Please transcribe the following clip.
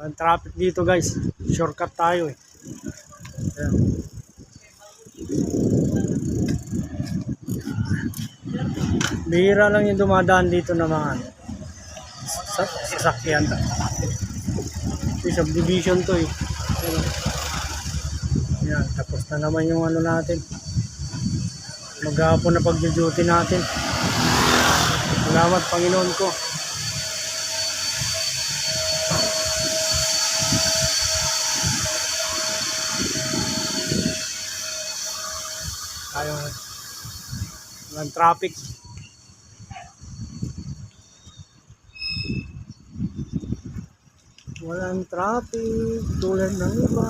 Ang traffic dito guys. Shortcut tayo eh. Ayan. Bihira lang yung dumadaan dito na mga sasakyan. Subdivision to eh. Ayan. Ayan. Tapos na naman yung ano natin. Maghapon na pag-duty natin. Salamat Panginoon ko. Tayo ng traffic. Walang traffic tulad ng iba.